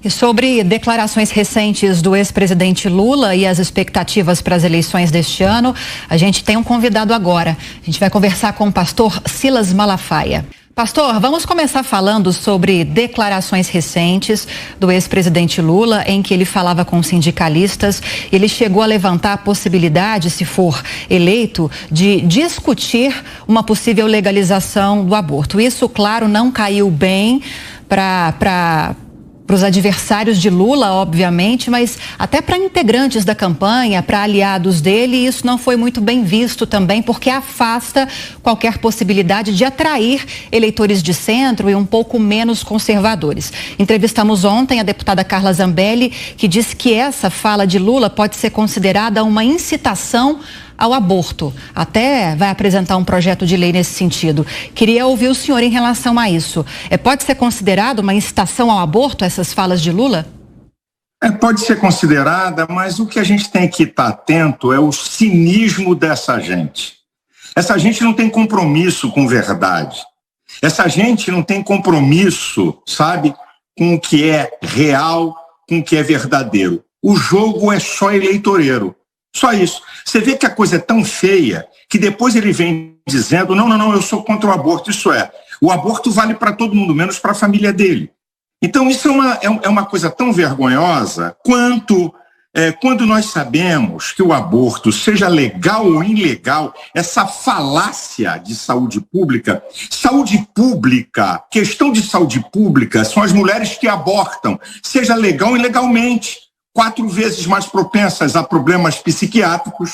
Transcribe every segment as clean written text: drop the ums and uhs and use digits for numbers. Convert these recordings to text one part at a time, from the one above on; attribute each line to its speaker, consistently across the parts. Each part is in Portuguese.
Speaker 1: E sobre declarações recentes do ex-presidente Lula e as expectativas para as eleições deste ano, a gente tem um convidado agora. A gente vai conversar com o pastor Silas Malafaia. Pastor, vamos começar falando sobre declarações recentes do ex-presidente Lula, em que ele falava com sindicalistas. Ele chegou a levantar a possibilidade, se for eleito, de discutir uma possível legalização do aborto. Isso, claro, não caiu bem para os adversários de Lula, obviamente, mas até para integrantes da campanha, para aliados dele, isso não foi muito bem visto também, porque afasta qualquer possibilidade de atrair eleitores de centro e um pouco menos conservadores. Entrevistamos ontem a deputada Carla Zambelli, que disse que essa fala de Lula pode ser considerada uma incitação ao aborto. Até vai apresentar um projeto de lei nesse sentido. Queria ouvir o senhor em relação a isso. Pode ser considerado uma incitação ao aborto, essas falas de Lula?
Speaker 2: Pode ser considerada, mas o que a gente tem que estar atento é o cinismo dessa gente. Essa gente não tem compromisso com verdade. Essa gente não tem compromisso, sabe, com o que é real, com o que é verdadeiro. O jogo é só eleitoreiro. Só isso. Você vê que a coisa é tão feia que depois ele vem dizendo, não, eu sou contra o aborto. Isso o aborto vale para todo mundo, menos para a família dele. Então isso é uma coisa tão vergonhosa quanto quando nós sabemos que o aborto, seja legal ou ilegal, essa falácia de saúde pública, questão de saúde pública, são as mulheres que abortam, seja legal ou ilegalmente. 4 vezes mais propensas a problemas psiquiátricos,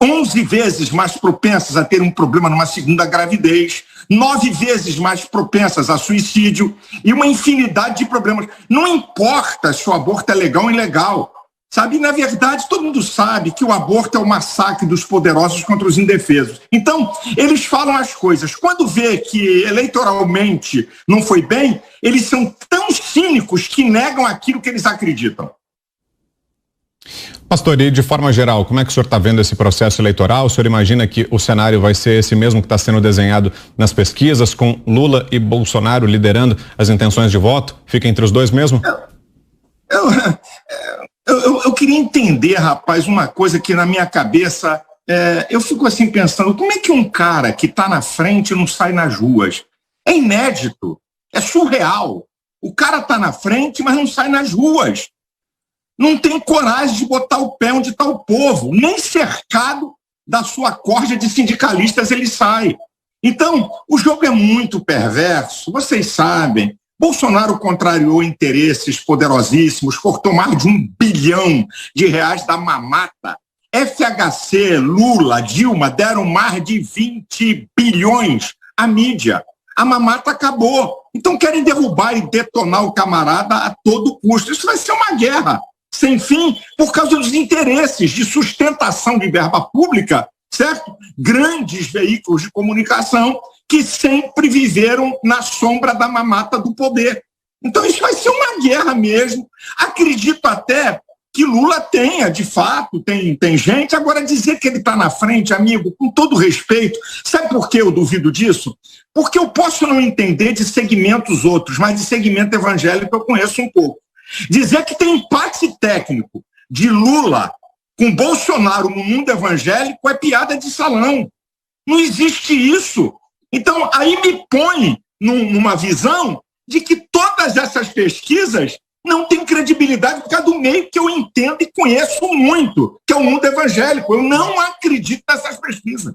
Speaker 2: 11 vezes mais propensas a ter um problema numa segunda gravidez, 9 vezes mais propensas a suicídio e uma infinidade de problemas. Não importa se o aborto é legal ou ilegal, sabe? Na verdade, todo mundo sabe que o aborto é o massacre dos poderosos contra os indefesos. Então, eles falam as coisas. Quando vê que eleitoralmente não foi bem, eles são tão cínicos que negam aquilo que eles acreditam.
Speaker 3: Pastor, e de forma geral, como é que o senhor está vendo esse processo eleitoral? O senhor imagina que o cenário vai ser esse mesmo que está sendo desenhado nas pesquisas, com Lula e Bolsonaro liderando as intenções de voto? Fica entre os dois mesmo?
Speaker 2: Eu queria entender, rapaz, uma coisa que na minha cabeça, eu fico assim pensando, como é que um cara que está na frente não sai nas ruas? É inédito, é surreal. O cara está na frente, mas não sai nas ruas. Não tem coragem de botar o pé onde está o povo. Nem cercado da sua corja de sindicalistas ele sai. Então, o jogo é muito perverso, vocês sabem. Bolsonaro contrariou interesses poderosíssimos, cortou mais de R$1 bilhão da mamata. FHC, Lula, Dilma deram mais de 20 bilhões à mídia. A mamata acabou. Então querem derrubar e detonar o camarada a todo custo. Isso vai ser uma guerra sem fim, por causa dos interesses de sustentação de verba pública, certo? Grandes veículos de comunicação que sempre viveram na sombra da mamata do poder. Então isso vai ser uma guerra mesmo. Acredito até que Lula tenha, de fato, tem gente. Agora, dizer que ele está na frente, amigo, com todo respeito, sabe por que eu duvido disso? Porque eu posso não entender de segmentos outros, mas de segmento evangélico eu conheço um pouco. Dizer que tem empate técnico de Lula com Bolsonaro no mundo evangélico é piada de salão. Não existe isso. Então, aí me põe numa visão de que todas essas pesquisas não têm credibilidade por causa do meio que eu entendo e conheço muito, que é o mundo evangélico. Eu não acredito nessas pesquisas.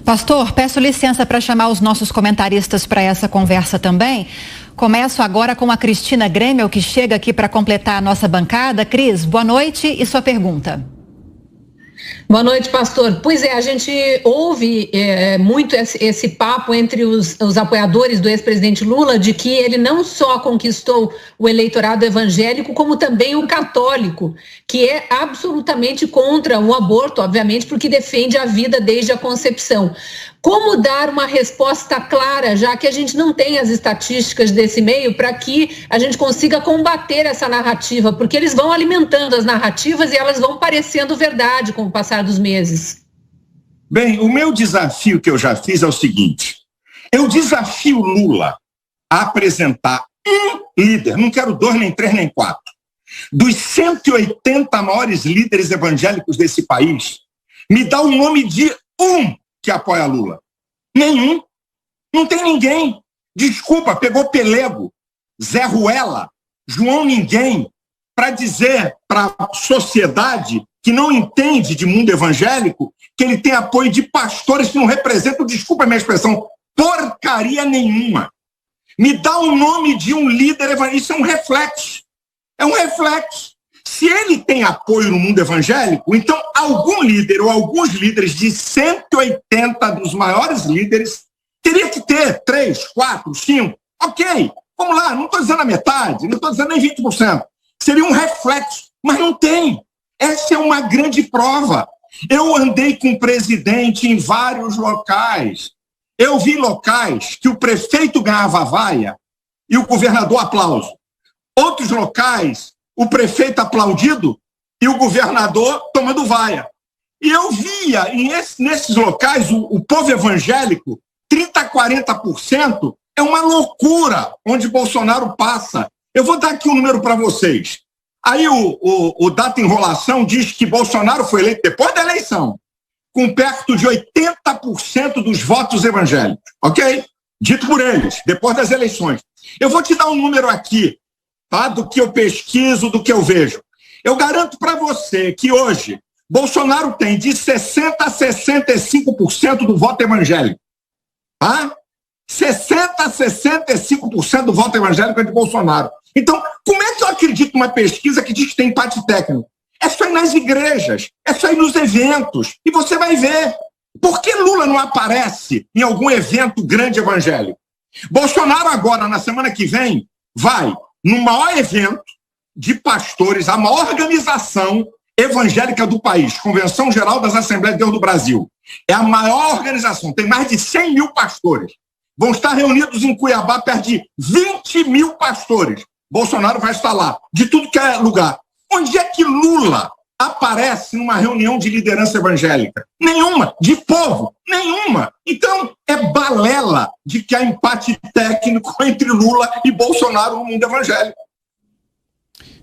Speaker 1: Pastor, peço licença para chamar os nossos comentaristas para essa conversa também. Começo agora com a Cristina Grêmio, que chega aqui para completar a nossa bancada. Cris, boa noite e sua pergunta.
Speaker 4: Boa noite, pastor. Pois é, a gente ouve muito esse papo entre os apoiadores do ex-presidente Lula de que ele não só conquistou o eleitorado evangélico, como também o católico, que é absolutamente contra o aborto, obviamente, porque defende a vida desde a concepção. Como dar uma resposta clara, já que a gente não tem as estatísticas desse meio, para que a gente consiga combater essa narrativa? Porque eles vão alimentando as narrativas e elas vão parecendo verdade com o passar dos meses.
Speaker 2: Bem, o meu desafio que eu já fiz é o seguinte: eu desafio Lula a apresentar Um líder, não quero 2, nem 3, nem 4. Dos 180 maiores líderes evangélicos desse país, me dá o nome de um que apoia Lula. Nenhum. Não tem ninguém. Desculpa, pegou pelego, Zé Ruela, João Ninguém, para dizer para a sociedade que não entende de mundo evangélico que ele tem apoio de pastores que não representam, desculpa a minha expressão, porcaria nenhuma. Me dá o nome de um líder evangélico. Isso é um reflexo. É um reflexo. Se ele tem apoio no mundo evangélico, então algum líder ou alguns líderes de 180 dos maiores líderes teria que ter 3, 4, 5. Ok, vamos lá, não estou dizendo a metade, não estou dizendo nem 20%. Seria um reflexo, mas não tem. Essa é uma grande prova. Eu andei com o presidente em vários locais. Eu vi locais que o prefeito ganhava vaia e o governador aplauso. Outros locais, o prefeito aplaudido e o governador tomando vaia. E eu via, nesses locais, o povo evangélico, 30%, 40%, é uma loucura onde Bolsonaro passa. Eu vou dar aqui um número para vocês. Aí o Data Enrolação diz que Bolsonaro foi eleito depois da eleição, com perto de 80% dos votos evangélicos, ok? Dito por eles, depois das eleições. Eu vou te dar um número aqui, tá? Do que eu pesquiso, do que eu vejo. Eu garanto para você que hoje Bolsonaro tem de 60% a 65% do voto evangélico. Tá? 60% a 65% do voto evangélico é de Bolsonaro. Então, como é que eu acredito numa pesquisa que diz que tem empate técnico? É só ir nas igrejas, é só ir nos eventos, e você vai ver. Por que Lula não aparece em algum evento grande evangélico? Bolsonaro agora, na semana que vem, vai no maior evento de pastores, a maior organização evangélica do país, Convenção Geral das Assembleias de Deus do Brasil. É a maior organização, tem mais de 100 mil pastores. Vão estar reunidos em Cuiabá perto de 20 mil pastores. Bolsonaro vai estar lá, de tudo que é lugar. Onde é que Lula aparece numa reunião de liderança evangélica? Nenhuma. De povo? Nenhuma. Então, é balela de que há empate técnico entre Lula e Bolsonaro no mundo evangélico.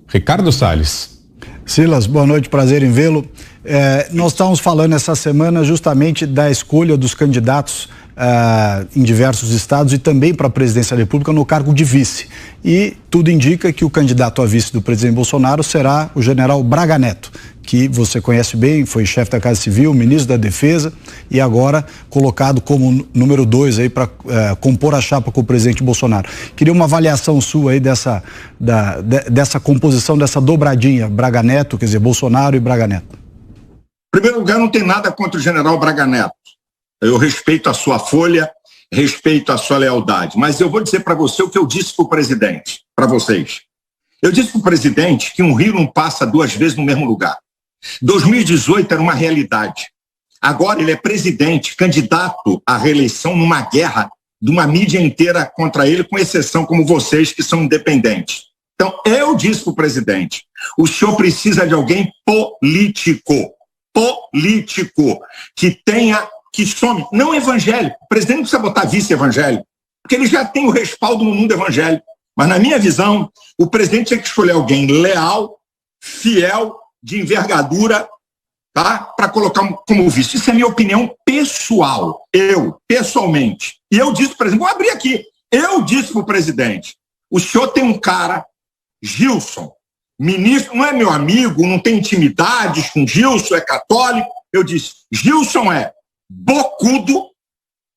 Speaker 3: Ricardo Salles.
Speaker 5: Silas, boa noite, prazer em vê-lo. Nós estávamos falando essa semana justamente da escolha dos candidatos em diversos estados e também para a presidência da República no cargo de vice. E tudo indica que o candidato a vice do presidente Bolsonaro será o general Braga Neto, que você conhece bem, foi chefe da Casa Civil, ministro da Defesa e agora colocado como número 2 aí para compor a chapa com o presidente Bolsonaro. Queria uma avaliação sua aí dessa composição, dessa dobradinha, Braga Neto, quer dizer, Bolsonaro e Braga Neto.
Speaker 2: Em primeiro lugar, não tem nada contra o general Braga Neto. Eu respeito a sua folha, respeito a sua lealdade, mas eu vou dizer para você o que eu disse para o presidente, para vocês. Eu disse para o presidente que um rio não passa 2 vezes no mesmo lugar. 2018 era uma realidade. Agora ele é presidente, candidato à reeleição numa guerra de uma mídia inteira contra ele, com exceção como vocês que são independentes. Então, eu disse para o presidente, o senhor precisa de alguém político, que some, não evangélico. O presidente não precisa botar vice-evangélico, porque ele já tem o respaldo no mundo evangélico. Mas, na minha visão, o presidente tinha que escolher alguém leal, fiel, de envergadura, tá? Para colocar como vice. Isso é minha opinião pessoal. Eu, pessoalmente. E eu disse, por exemplo, vou abrir aqui. Eu disse para o presidente, o senhor tem um cara, Gilson, ministro, não é meu amigo, não tem intimidades com Gilson, é católico. Eu disse, Gilson é bocudo,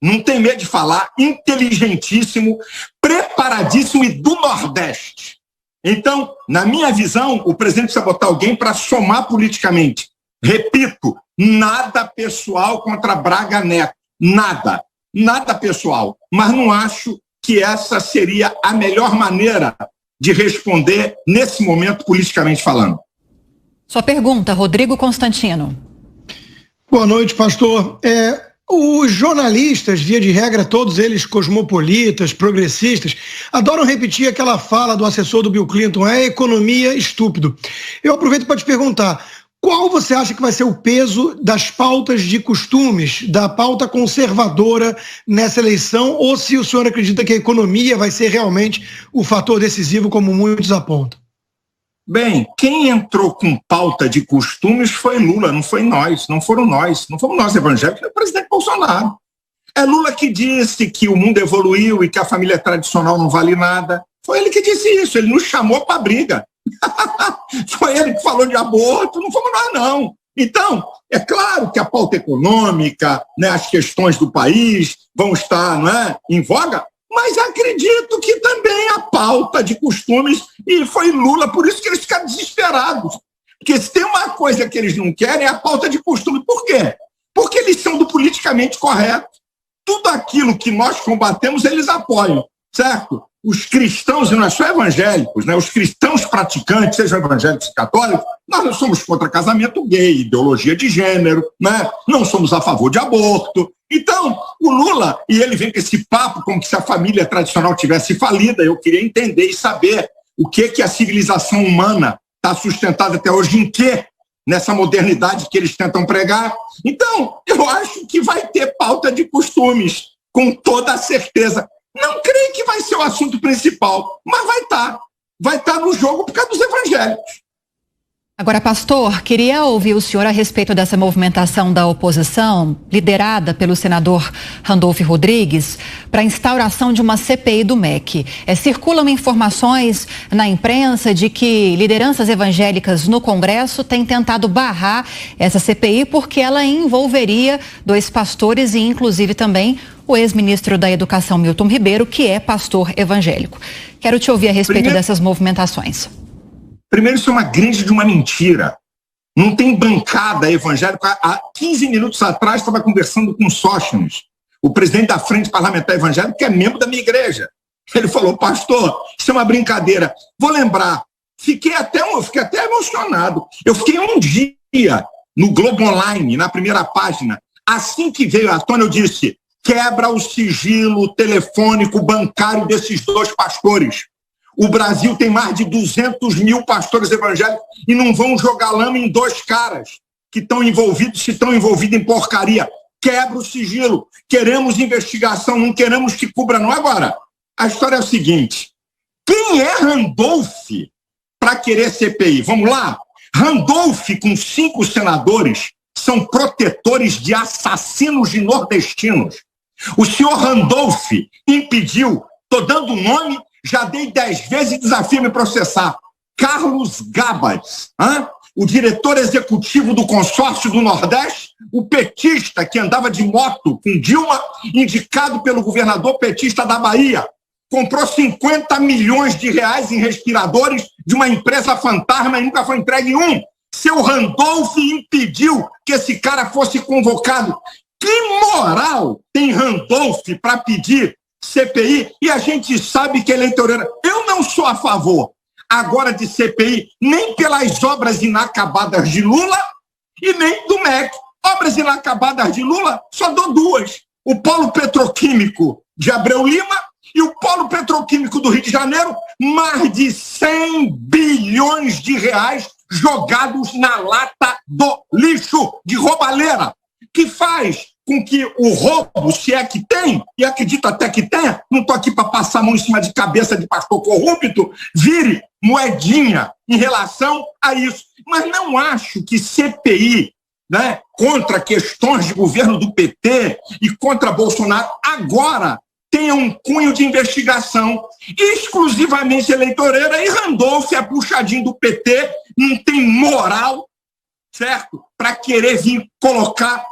Speaker 2: não tem medo de falar, inteligentíssimo, preparadíssimo e do Nordeste. Então, na minha visão, o presidente precisa botar alguém para somar politicamente. Repito, nada pessoal contra Braga Neto, nada pessoal, mas não acho que essa seria a melhor maneira de responder nesse momento, politicamente falando.
Speaker 1: Sua pergunta, Rodrigo Constantino.
Speaker 6: Boa noite, pastor. Os jornalistas, via de regra, todos eles cosmopolitas, progressistas, adoram repetir aquela fala do assessor do Bill Clinton, é economia estúpido. Eu aproveito para te perguntar, qual você acha que vai ser o peso das pautas de costumes, da pauta conservadora nessa eleição, ou se o senhor acredita que a economia vai ser realmente o fator decisivo, como muitos apontam?
Speaker 2: Bem, quem entrou com pauta de costumes foi Lula, não foi nós, não foram nós, não fomos nós evangélicos, foi o presidente Bolsonaro. É Lula que disse que o mundo evoluiu e que a família tradicional não vale nada. Foi ele que disse isso, ele nos chamou para a briga. Foi ele que falou de aborto, não fomos nós, não. Então, é claro que a pauta econômica, né, as questões do país vão estar, não é, em voga, mas acredito que também a pauta de costumes, e foi Lula, por isso que eles ficaram desesperados. Porque se tem uma coisa que eles não querem é a pauta de costume. Por quê? Porque eles são do politicamente correto. Tudo aquilo que nós combatemos, eles apoiam, certo? Os cristãos, e não é só evangélicos, né? Os cristãos praticantes, sejam evangélicos e católicos, nós não somos contra casamento gay, ideologia de gênero, né? Não somos a favor de aborto. Então, o Lula, e ele vem com esse papo como se a família tradicional tivesse falida, eu queria entender e saber o que a civilização humana está sustentada até hoje, em quê? Nessa modernidade que eles tentam pregar. Então, eu acho que vai ter pauta de costumes, com toda a certeza. Não creio que vai ser o assunto principal, mas vai estar. Vai estar no jogo por causa dos evangélicos.
Speaker 1: Agora, pastor, queria ouvir o senhor a respeito dessa movimentação da oposição, liderada pelo senador Randolfo Rodrigues, para a instauração de uma CPI do MEC. Circulam informações na imprensa de que lideranças evangélicas no Congresso têm tentado barrar essa CPI porque ela envolveria 2 pastores e, inclusive, também o ex-ministro da Educação, Milton Ribeiro, que é pastor evangélico. Quero te ouvir a respeito dessas movimentações.
Speaker 2: Primeiro, isso é uma grande de uma mentira. Não tem bancada evangélica. Há 15 minutos atrás, estava conversando com o Sóstenes, o presidente da Frente Parlamentar Evangélica, que é membro da minha igreja. Ele falou, pastor, isso é uma brincadeira. Vou lembrar, fiquei até emocionado. Eu fiquei um dia no Globo Online, na primeira página. Assim que veio à tona, eu disse, quebra o sigilo telefônico bancário desses 2 pastores. O Brasil tem mais de 200 mil pastores evangélicos e não vão jogar lama em 2 caras que estão envolvidos, se estão envolvidos em porcaria. Quebra o sigilo. Queremos investigação, não queremos que cubra, não. Agora, a história é o seguinte. Quem é Randolph para querer CPI? Vamos lá? Randolph, com 5 senadores, são protetores de assassinos de nordestinos. O senhor Randolph impediu, estou dando o nome, já dei 10 vezes e desafio me processar. Carlos Gabas, o diretor executivo do consórcio do Nordeste, o petista que andava de moto com Dilma, indicado pelo governador petista da Bahia, comprou 50 milhões de reais em respiradores de uma empresa fantasma e nunca foi entregue um. Seu Randolph impediu que esse cara fosse convocado. Que moral tem Randolph para pedir CPI? E a gente sabe que eleitoreira. Eu não sou a favor agora de CPI, nem pelas obras inacabadas de Lula e nem do MEC. Obras inacabadas de Lula, só dou 2. O polo petroquímico de Abreu Lima e o polo petroquímico do Rio de Janeiro, mais de 100 bilhões de reais jogados na lata do lixo de roubalheira, que faz com que o roubo, se é que tem, e acredito até que tenha, não estou aqui para passar a mão em cima de cabeça de pastor corrupto, vire moedinha em relação a isso. Mas não acho que CPI, né, contra questões de governo do PT e contra Bolsonaro, agora tenha um cunho de investigação exclusivamente eleitoreira, e Randolph é puxadinho do PT, não tem moral, certo? Para querer vir colocar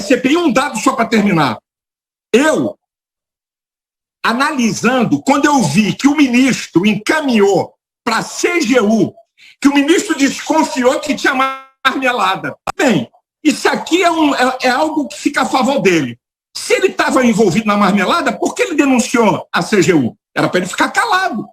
Speaker 2: CPI. Um dado só para terminar. Eu, analisando, quando eu vi que o ministro encaminhou para a CGU, que o ministro desconfiou que tinha marmelada. Bem, isso aqui é algo que fica a favor dele. Se ele estava envolvido na marmelada, por que ele denunciou a CGU? Era para ele ficar calado.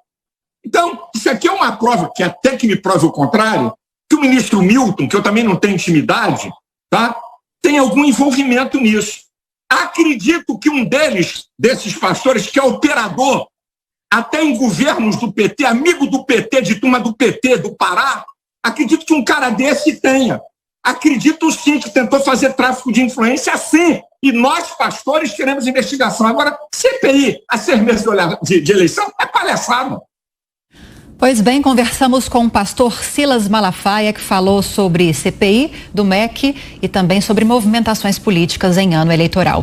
Speaker 2: Então, isso aqui é uma prova, que até que me prove o contrário, que o ministro Milton, que eu também não tenho intimidade, tá, tem algum envolvimento nisso. Acredito que um desses pastores, que é operador, até em governos do PT, amigo do PT, de turma do PT do Pará, acredito que um cara desse tenha. Acredito sim que tentou fazer tráfico de influência, sim. E nós, pastores, queremos investigação. Agora, CPI a 6 meses de eleição é palhaçada.
Speaker 1: Pois bem, conversamos com o pastor Silas Malafaia, que falou sobre CPI do MEC e também sobre movimentações políticas em ano eleitoral.